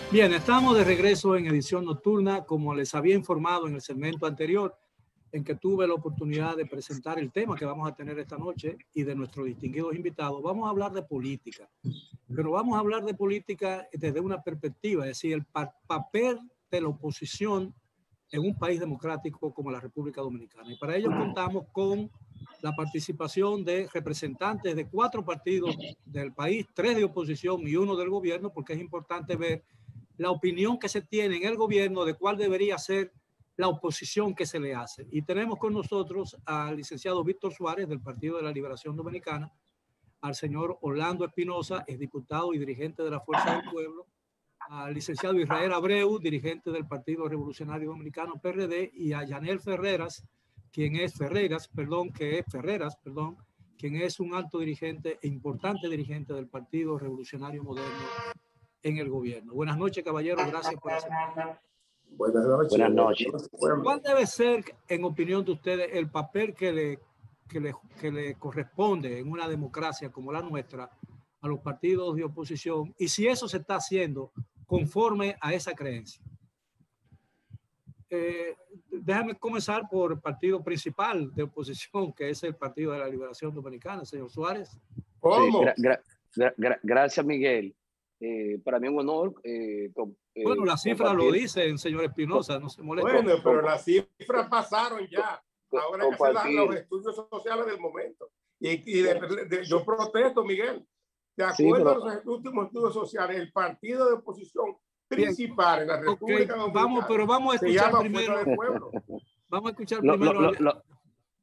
Bien, estamos de regreso en edición nocturna. Como les había informado en el segmento anterior, en que tuve la oportunidad de presentar el tema que vamos a tener esta noche y de nuestros distinguidos invitados, vamos a hablar de política. Pero vamos a hablar de política desde una perspectiva, es decir, el papel de la oposición en un país democrático como la República Dominicana. Y para ello contamos con la participación de representantes de 4 partidos del país, 3 de oposición y 1 del gobierno, porque es importante ver la opinión que se tiene en el gobierno de cuál debería ser la oposición que se le hace. Y tenemos con nosotros al licenciado Víctor Suárez del Partido de la Liberación Dominicana, al señor Orlando Espinosa, es diputado y dirigente de la Fuerza del Pueblo, al licenciado Israel Abreu, dirigente del Partido Revolucionario Dominicano PRD, y a Yanel Ferreras, quien es quien es un alto dirigente e importante dirigente del Partido Revolucionario Moderno en el gobierno. Buenas noches, caballeros, gracias por aceptar. Buenas noches. Buenas noches. ¿Cuál debe ser, en opinión de ustedes, el papel que le corresponde en una democracia como la nuestra a los partidos de oposición, y si eso se está haciendo conforme a esa creencia? Déjame comenzar por el partido principal de oposición, que es el Partido de la Liberación Dominicana, señor Suárez. ¿Cómo? Sí, gracias, Miguel. Para mí es un honor. Bueno, las cifras lo dicen, señor Espinosa, no se moleste. Bueno, pero las cifras pasaron ya. Ahora hay que hacer los estudios sociales del momento. Yo protesto, Miguel. De acuerdo a los últimos estudios sociales, el partido de oposición principal en la República Dominicana vamos a escuchar primero. Vamos a escuchar primero.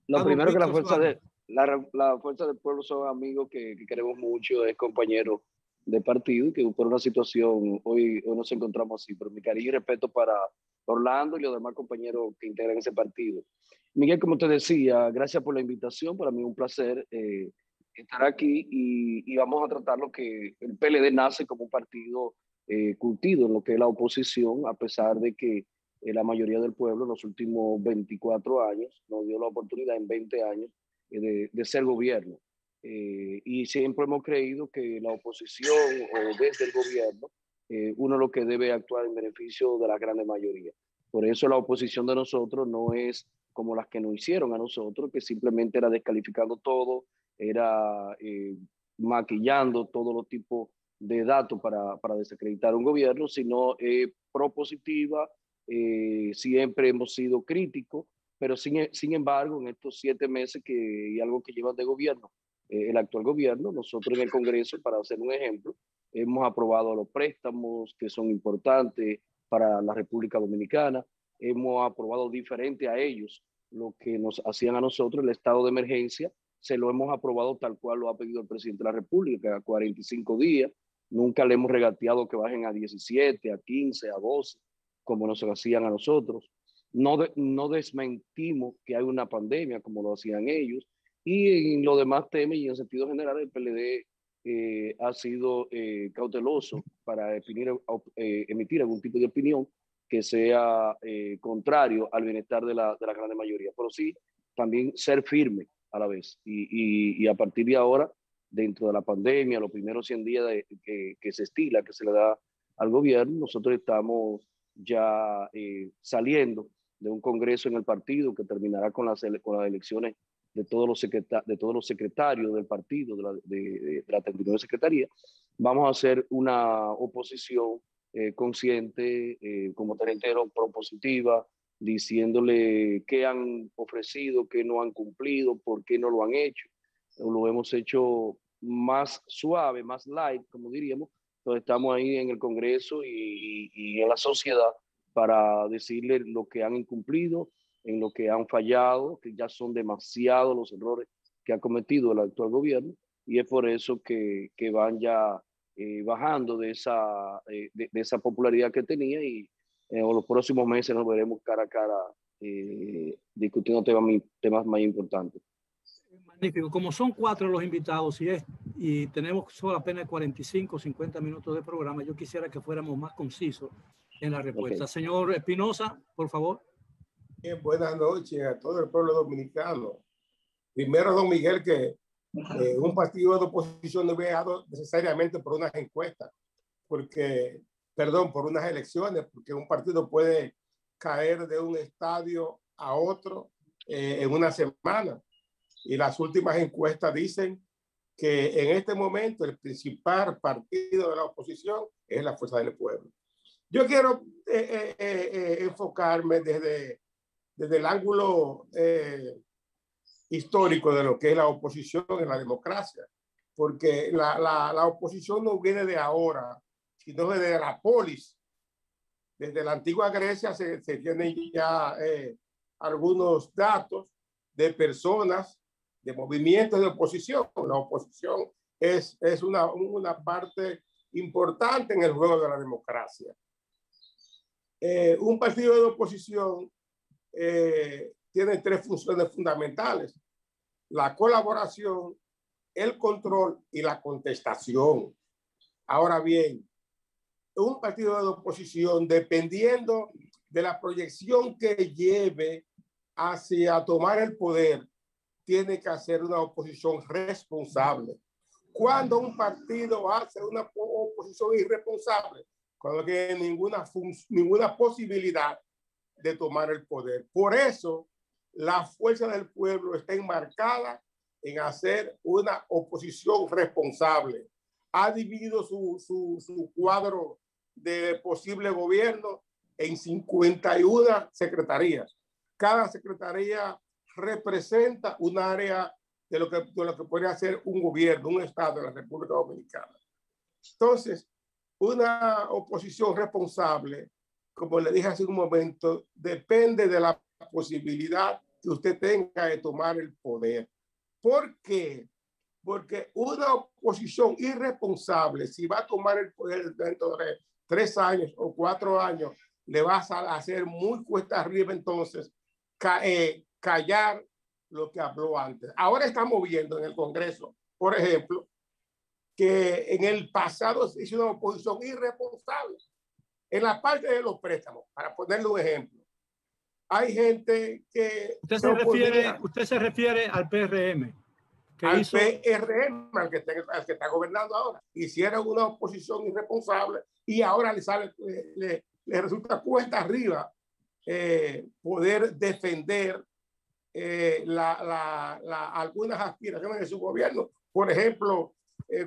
Lo primero que la Fuerza del Pueblo son amigos que queremos mucho, es compañeros de partido, que por una situación hoy nos encontramos así, pero mi cariño y respeto para Orlando y los demás compañeros que integran ese partido. Miguel, como te decía, gracias por la invitación, para mí es un placer estar aquí y vamos a tratar lo que el PLD nace como un partido curtido en lo que es la oposición, a pesar de que la mayoría del pueblo en los últimos 24 años nos dio la oportunidad en 20 años de ser gobierno. Y siempre hemos creído que la oposición o desde el gobierno, uno lo que debe actuar en beneficio de la gran mayoría. Por eso la oposición de nosotros no es como las que nos hicieron a nosotros, que simplemente era descalificando todo, era maquillando todos los tipos de datos para desacreditar un gobierno, sino propositiva. Siempre hemos sido críticos, pero sin embargo, en estos 7 meses y algo que llevan de gobierno, el actual gobierno, nosotros en el Congreso, para hacer un ejemplo, hemos aprobado los préstamos que son importantes para la República Dominicana, hemos aprobado diferente a ellos lo que nos hacían a nosotros el estado de emergencia, se lo hemos aprobado tal cual lo ha pedido el presidente de la República, a 45 días, nunca le hemos regateado que bajen a 17, a 15, a 12, como nos hacían a nosotros. No desmentimos que hay una pandemia como lo hacían ellos, y en los demás temas y en sentido general el PLD ha sido cauteloso para emitir algún tipo de opinión que sea contrario al bienestar de la gran mayoría, pero sí también ser firme a la vez y a partir de ahora, dentro de la pandemia, los primeros 100 días que se estila, que se le da al gobierno, nosotros estamos ya saliendo de un congreso en el partido que terminará con las elecciones de todos los secretarios del partido, de la 39 secretaría. Vamos a hacer una oposición consciente, como te reitero, propositiva, diciéndole qué han ofrecido, qué no han cumplido, por qué no lo han hecho. Lo hemos hecho más suave, más light, como diríamos. Entonces estamos ahí en el Congreso y en la sociedad para decirle lo que han incumplido, en lo que han fallado, que ya son demasiados los errores que ha cometido el actual gobierno, y es por eso que van ya bajando de esa popularidad que tenía, y en los próximos meses nos veremos cara a cara discutiendo temas más importantes. Magnífico. Como son 4 los invitados y tenemos solo apenas 45 o 50 minutos de programa, yo quisiera que fuéramos más concisos en la respuesta. Okay. Señor Espinosa, por favor. Bien, buenas noches a todo el pueblo dominicano. Primero, don Miguel, que un partido de oposición no ve necesariamente por unas encuestas, porque perdón, por unas elecciones, porque un partido puede caer de un estadio a otro en una semana. Y las últimas encuestas dicen que en este momento el principal partido de la oposición es la Fuerza del Pueblo. Yo quiero enfocarme desde el ángulo histórico de lo que es la oposición en la democracia, porque la oposición no viene de ahora, sino desde la polis. Desde la antigua Grecia se tienen ya algunos datos de personas, de movimientos de oposición. La oposición es una parte importante en el juego de la democracia. Un partido de oposición tiene tres funciones fundamentales: la colaboración, el control y la contestación. Ahora bien, un partido de oposición, dependiendo de la proyección que lleve hacia tomar el poder, tiene que hacer una oposición responsable. Cuando un partido hace una oposición irresponsable, cuando no tiene ninguna posibilidad de tomar el poder. Por eso, la Fuerza del Pueblo está enmarcada en hacer una oposición responsable. Ha dividido su cuadro de posible gobierno en 51 secretarías. Cada secretaría representa un área de lo que podría ser un gobierno, un estado de la República Dominicana. Entonces, una oposición responsable, como le dije hace un momento, depende de la posibilidad que usted tenga de tomar el poder. ¿Por qué? Porque una oposición irresponsable, si va a tomar el poder dentro de 3 años o 4 años, le va a hacer muy cuesta arriba entonces callar lo que habló antes. Ahora estamos viendo en el Congreso, por ejemplo, que en el pasado se hizo una oposición irresponsable en la parte de los préstamos, para ponerle un ejemplo. Hay gente que... Usted se refiere al PRM. Al PRM, al que está gobernando ahora. Hicieron una oposición irresponsable y ahora le resulta cuesta arriba poder defender algunas aspiraciones de su gobierno. Por ejemplo,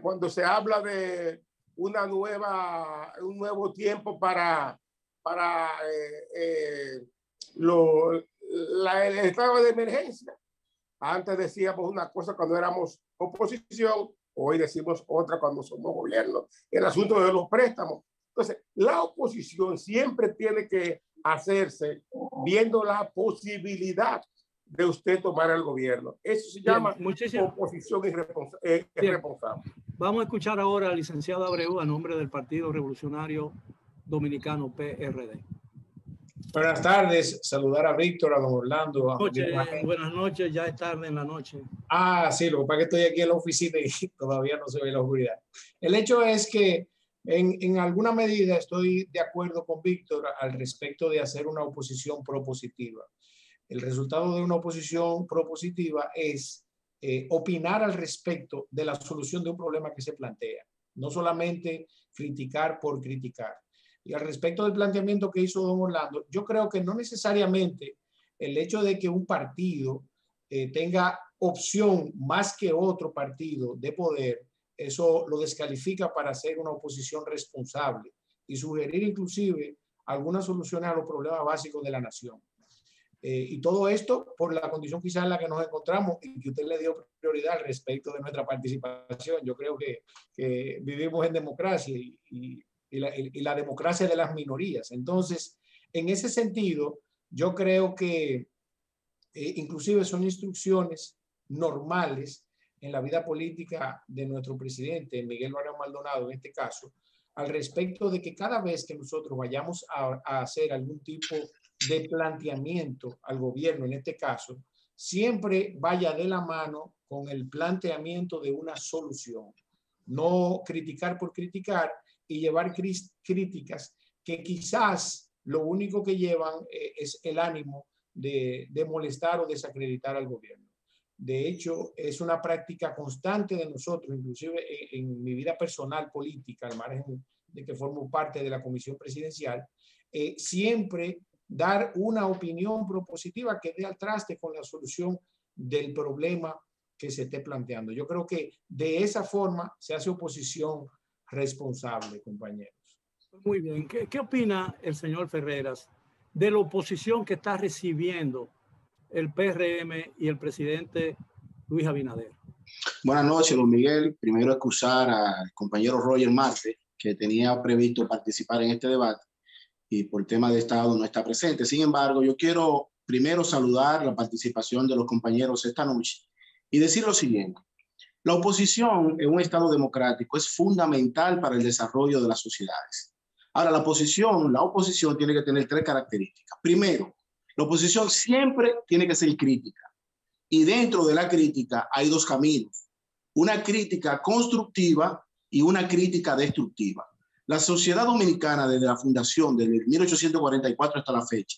cuando se habla de un nuevo tiempo para el estado de emergencia. Antes decíamos una cosa cuando éramos oposición, hoy decimos otra cuando somos gobierno. El asunto de los préstamos. Entonces, la oposición siempre tiene que hacerse viendo la posibilidad de usted tomar el gobierno. Eso se llama oposición irresponsable. Vamos a escuchar ahora al licenciado Abreu a nombre del Partido Revolucionario Dominicano, PRD. Buenas tardes, saludar a Víctor, a don Orlando. Buenas noches, ya es tarde en la noche. Sí, lo que pasa es que estoy aquí en la oficina y todavía no se ve la oscuridad. El hecho es que en alguna medida estoy de acuerdo con Víctor al respecto de hacer una oposición propositiva. El resultado de una oposición propositiva es opinar al respecto de la solución de un problema que se plantea, no solamente criticar por criticar. Y al respecto del planteamiento que hizo don Orlando, yo creo que no necesariamente el hecho de que un partido tenga opción más que otro partido de poder, eso lo descalifica para hacer una oposición responsable y sugerir inclusive algunas soluciones a los problemas básicos de la nación. Y todo esto por la condición quizás en la que nos encontramos y que usted le dio prioridad al respecto de nuestra participación. Yo creo que vivimos en democracia y la democracia de las minorías. Entonces, en ese sentido, yo creo que inclusive son instrucciones normales en la vida política de nuestro presidente, Miguel Vargas Maldonado, en este caso, al respecto de que cada vez que nosotros vayamos a hacer algún tipo de planteamiento al gobierno, en este caso, siempre vaya de la mano con el planteamiento de una solución. No criticar por criticar y llevar críticas que quizás lo único que llevan es el ánimo de molestar o desacreditar al gobierno. De hecho, es una práctica constante de nosotros, inclusive en mi vida personal política, al margen de que formo parte de la comisión presidencial, siempre dar una opinión propositiva que dé al traste con la solución del problema que se esté planteando. Yo creo que de esa forma se hace oposición responsable, compañeros. Muy bien. ¿Qué opina el señor Ferreras de la oposición que está recibiendo el PRM y el presidente Luis Abinader? Buenas noches, don Miguel. Primero excusar al compañero Roger Marte, que tenía previsto participar en este debate y por tema de estado no está presente. Sin embargo, yo quiero primero saludar la participación de los compañeros esta noche y decir lo siguiente. La oposición en un estado democrático es fundamental para el desarrollo de las sociedades. Ahora, la oposición tiene que tener tres características. Primero, la oposición siempre tiene que ser crítica. Y dentro de la crítica hay dos caminos. Una crítica constructiva y una crítica destructiva. La sociedad dominicana, desde la fundación, desde 1844 hasta la fecha,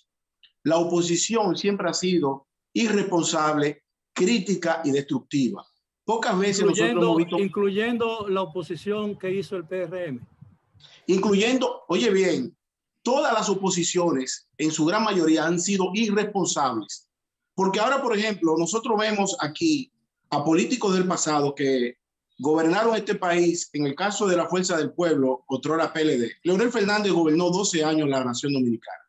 la oposición siempre ha sido irresponsable, crítica y destructiva. Pocas veces nosotros hemos visto... Incluyendo la oposición que hizo el PRM. Incluyendo, oye bien, todas las oposiciones, en su gran mayoría, han sido irresponsables. Porque ahora, por ejemplo, nosotros vemos aquí a políticos del pasado que gobernaron este país, en el caso de la Fuerza del Pueblo, otrora PLD. Leonel Fernández gobernó 12 años la nación dominicana.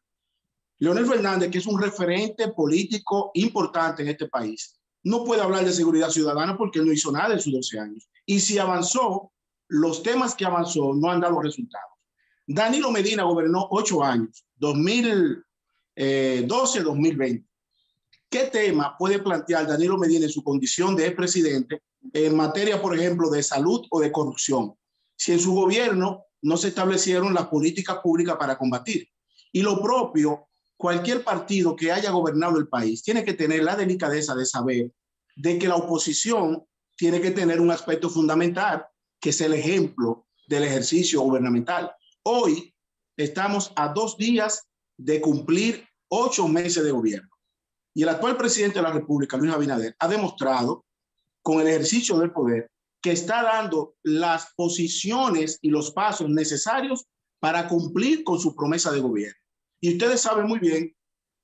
Leonel Fernández, que es un referente político importante en este país, no puede hablar de seguridad ciudadana porque él no hizo nada en sus 12 años. Y si avanzó, los temas que avanzó no han dado resultados. Danilo Medina gobernó 8 años, 2012-2020. ¿Qué tema puede plantear Danilo Medina en su condición de expresidente en materia, por ejemplo, de salud o de corrupción, si en su gobierno no se establecieron las políticas públicas para combatir? Y lo propio, cualquier partido que haya gobernado el país tiene que tener la delicadeza de saber de que la oposición tiene que tener un aspecto fundamental, que es el ejemplo del ejercicio gubernamental. Hoy estamos a 2 días de cumplir 8 meses de gobierno. Y el actual presidente de la República, Luis Abinader, ha demostrado con el ejercicio del poder que está dando las posiciones y los pasos necesarios para cumplir con su promesa de gobierno. Y ustedes saben muy bien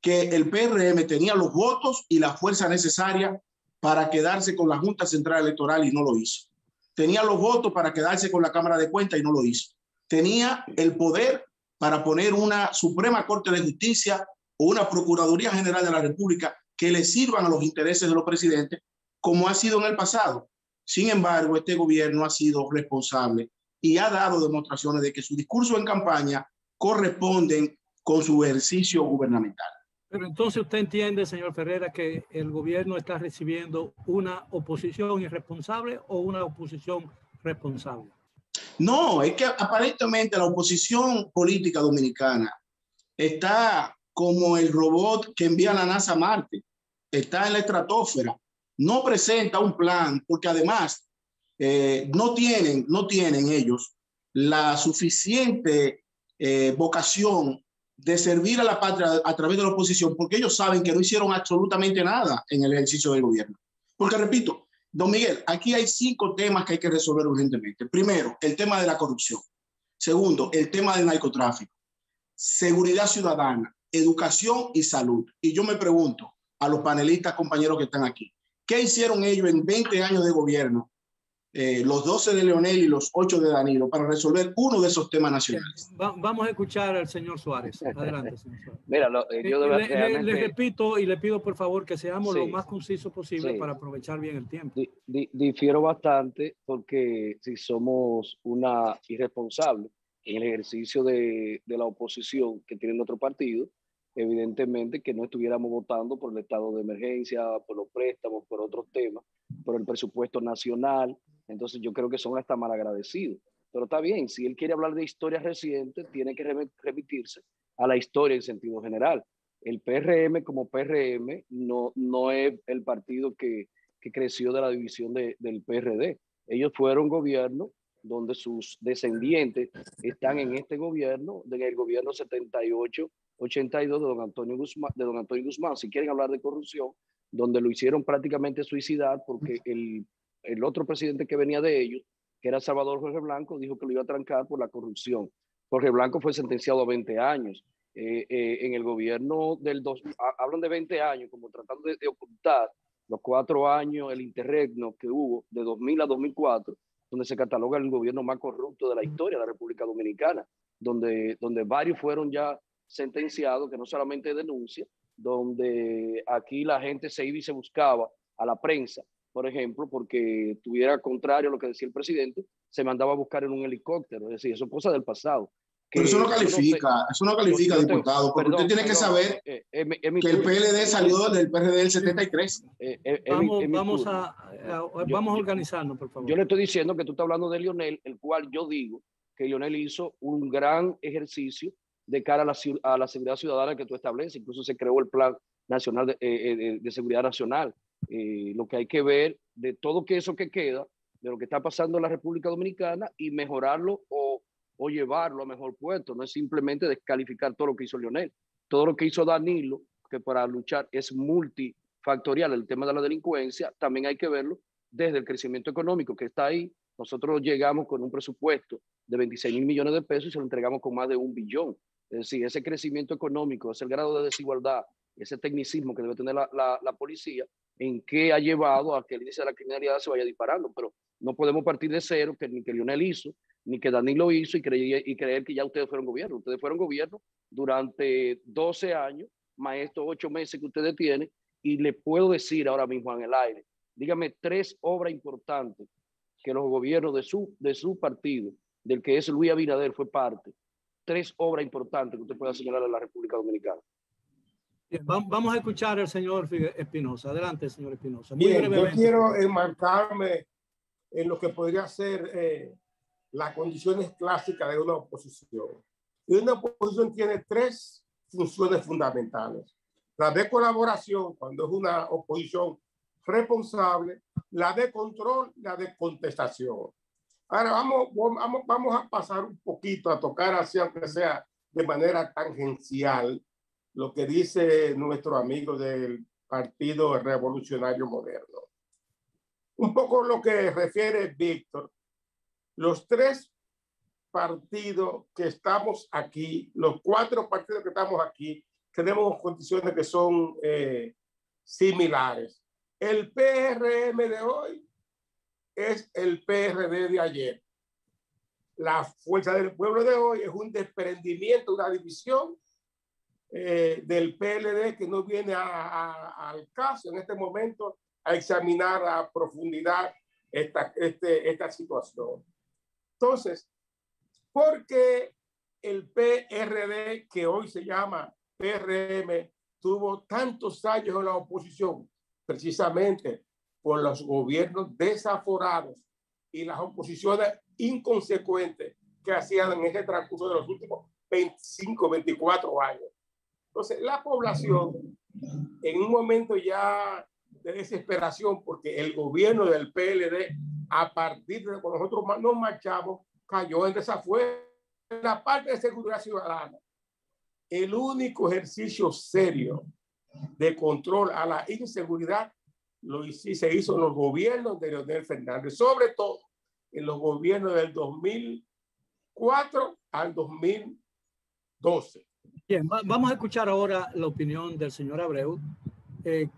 que el PRM tenía los votos y la fuerza necesaria para quedarse con la Junta Central Electoral y no lo hizo. Tenía los votos para quedarse con la Cámara de Cuentas y no lo hizo. Tenía el poder para poner una Suprema Corte de Justicia o una Procuraduría General de la República que le sirvan a los intereses de los presidentes, como ha sido en el pasado. Sin embargo, este gobierno ha sido responsable y ha dado demostraciones de que sus discursos en campaña corresponden con su ejercicio gubernamental. Pero entonces usted entiende, señor Ferreira, que el gobierno está recibiendo una oposición irresponsable o una oposición responsable. No, es que aparentemente la oposición política dominicana está como el robot que envía la NASA a Marte, está en la estratosfera, no presenta un plan, porque además no tienen ellos la suficiente vocación de servir a la patria a través de la oposición, porque ellos saben que no hicieron absolutamente nada en el ejercicio del gobierno. Porque repito, don Miguel, aquí hay 5 temas que hay que resolver urgentemente. Primero, el tema de la corrupción. Segundo, el tema del narcotráfico. Seguridad ciudadana, educación y salud. Y yo me pregunto a los panelistas, compañeros que están aquí, ¿qué hicieron ellos en 20 años de gobierno, los 12 de Leonel y los 8 de Danilo, para resolver uno de esos temas nacionales? Vamos a escuchar al señor Suárez. Adelante, señor Suárez. Mira, le repito y le pido por favor que seamos lo más concisos posible para aprovechar bien el tiempo. Difiero bastante porque si somos una irresponsable en el ejercicio de la oposición que tiene nuestro partido, evidentemente que no estuviéramos votando por el estado de emergencia, por los préstamos, por otros temas, por el presupuesto nacional. Entonces yo creo que son hasta malagradecidos. Pero está bien, si él quiere hablar de historia reciente, tiene que remitirse a la historia en sentido general. El PRM como PRM no es el partido que creció de la división del PRD. Ellos fueron gobierno donde sus descendientes están en este gobierno, en el gobierno 78-82 de don Antonio Guzmán. Si quieren hablar de corrupción, donde lo hicieron prácticamente suicidar porque el otro presidente que venía de ellos, que era Salvador Jorge Blanco, dijo que lo iba a trancar por la corrupción. Jorge Blanco fue sentenciado a 20 años. En el gobierno hablan de 20 años, como tratando de ocultar los 4 años, el interregno que hubo de 2000 a 2004, donde se cataloga el gobierno más corrupto de la historia de la República Dominicana, donde varios fueron ya sentenciados, que no solamente denuncia, donde aquí la gente se iba y se buscaba a la prensa, por ejemplo, porque tuviera contrario a lo que decía el presidente, se mandaba a buscar en un helicóptero. Es decir, eso es cosa del pasado. Pero eso no califica, diputado, porque usted tiene que saber que el PLD salió del PRD del 73. Vamos a organizarnos, por favor. Yo le estoy diciendo que tú estás hablando de Leonel, el cual yo digo que Leonel hizo un gran ejercicio de cara a la seguridad ciudadana que tú estableces. Incluso se creó el Plan Nacional de Seguridad Nacional. Lo que hay que ver de todo eso que queda, de lo que está pasando en la República Dominicana y mejorarlo o llevarlo a mejor puesto. No es simplemente descalificar todo lo que hizo Leonel. Todo lo que hizo Danilo, que para luchar es multifactorial el tema de la delincuencia, también hay que verlo desde el crecimiento económico que está ahí. Nosotros llegamos con un presupuesto de 26.000 millones de pesos y se lo entregamos con más de 1 billón. Es decir, ese crecimiento económico, ese grado de desigualdad, ese tecnicismo que debe tener la policía, en qué ha llevado a que el índice de la criminalidad se vaya disparando. Pero no podemos partir de cero, que ni que Leonel hizo, ni que Danilo hizo, y creer que ya ustedes fueron gobierno. Ustedes fueron gobierno durante 12 años, más estos 8 meses que ustedes tienen, y le puedo decir ahora mismo en el aire, dígame 3 obras importantes que los gobiernos de su partido, del que es Luis Abinader, fue parte. 3 obras importantes que usted pueda señalar en la República Dominicana. Bien, vamos a escuchar al señor Espinosa. Adelante, señor Espinosa. Bien, yo quiero enmarcarme en lo que podría ser las condiciones clásicas de una oposición. Y una oposición tiene 3 funciones fundamentales. La de colaboración, cuando es una oposición responsable, la de control, la de contestación. Ahora vamos a pasar un poquito a tocar así, aunque sea de manera tangencial, lo que dice nuestro amigo del Partido Revolucionario Moderno. Un poco lo que refiere Víctor, los 3 partidos que estamos aquí, los 4 partidos que estamos aquí, tenemos condiciones que son similares. El PRM de hoy es el PRD de ayer. La Fuerza del Pueblo de hoy es un desprendimiento, una división del PLD que no viene al caso en este momento a examinar a profundidad esta situación. Entonces, ¿por qué el PRD, que hoy se llama PRM, tuvo tantos años en la oposición? Precisamente por los gobiernos desaforados y las oposiciones inconsecuentes que hacían en ese transcurso de los últimos 25, 24 años. Entonces, la población, en un momento ya de desesperación, porque el gobierno del PLD, a partir de cuando nosotros nos marchamos, cayó en desafuero. La parte de seguridad ciudadana, el único ejercicio serio de control a la inseguridad se hizo en los gobiernos de Leonel Fernández, sobre todo en los gobiernos del 2004 al 2012. Bien, vamos a escuchar ahora la opinión del señor Abreu,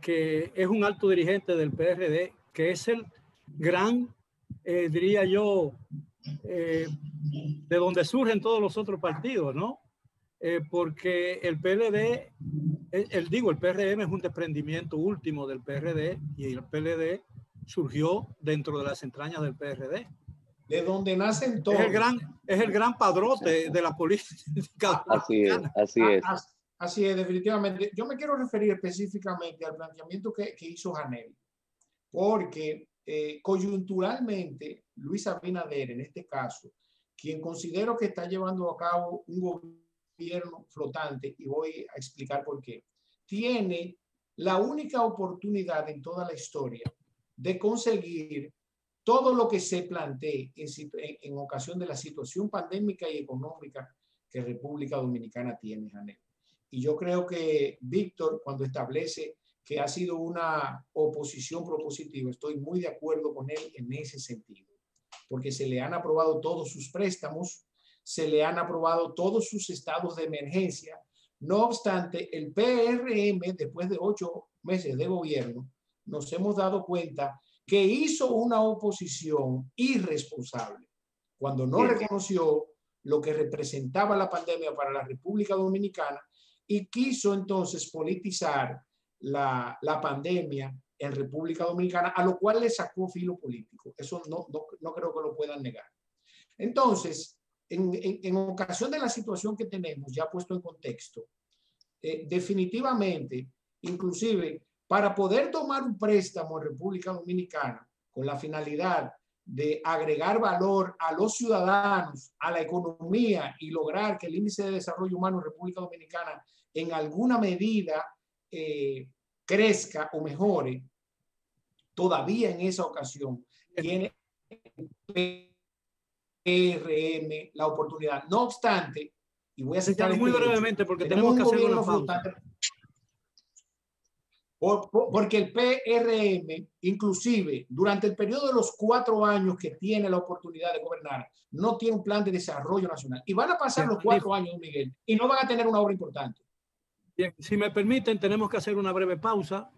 que es un alto dirigente del PRD, que es el gran, diría yo, de donde surgen todos los otros partidos, ¿no? Porque el PLD, el PRM es un desprendimiento último del PRD y el PLD surgió dentro de las entrañas del PRD. De donde nacen todos. Es el gran padrote de la política. Así es. Así es, definitivamente. Yo me quiero referir específicamente al planteamiento que hizo Janel, porque coyunturalmente Luis Abinader, en este caso, quien considero que está llevando a cabo un gobierno flotante, y voy a explicar por qué, tiene la única oportunidad en toda la historia de conseguir todo lo que se plantee en ocasión de la situación pandémica y económica que República Dominicana tiene, Janel. Y yo creo que Víctor, cuando establece que ha sido una oposición propositiva. Estoy muy de acuerdo con él en ese sentido, porque se le han aprobado todos sus préstamos, se le han aprobado todos sus estados de emergencia. No obstante, el PRM, después de 8 meses de gobierno, nos hemos dado cuenta que hizo una oposición irresponsable cuando no reconoció lo que representaba la pandemia para la República Dominicana y quiso entonces politizar la pandemia en República Dominicana, a lo cual le sacó filo político. Eso no creo que lo puedan negar. Entonces, en ocasión de la situación que tenemos, ya puesto en contexto, definitivamente, inclusive, para poder tomar un préstamo en República Dominicana con la finalidad de agregar valor a los ciudadanos, a la economía y lograr que el índice de desarrollo humano en República Dominicana en alguna medida crezca o mejore, todavía en esa ocasión tiene PRM la oportunidad. No obstante, y voy a citar muy brevemente porque tenemos que hacer una pausa. Porque el PRM, inclusive durante el periodo de los 4 años que tiene la oportunidad de gobernar, no tiene un plan de desarrollo nacional. Y van a pasar los 4 años, Miguel, y no van a tener una obra importante. Bien, si me permiten, tenemos que hacer una breve pausa,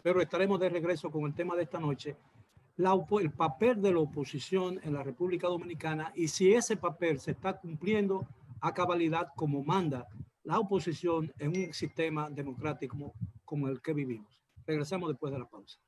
pero estaremos de regreso con el tema de esta noche. El papel de la oposición en la República Dominicana y si ese papel se está cumpliendo a cabalidad como manda la oposición en un sistema democrático como el que vivimos. Regresamos después de la pausa.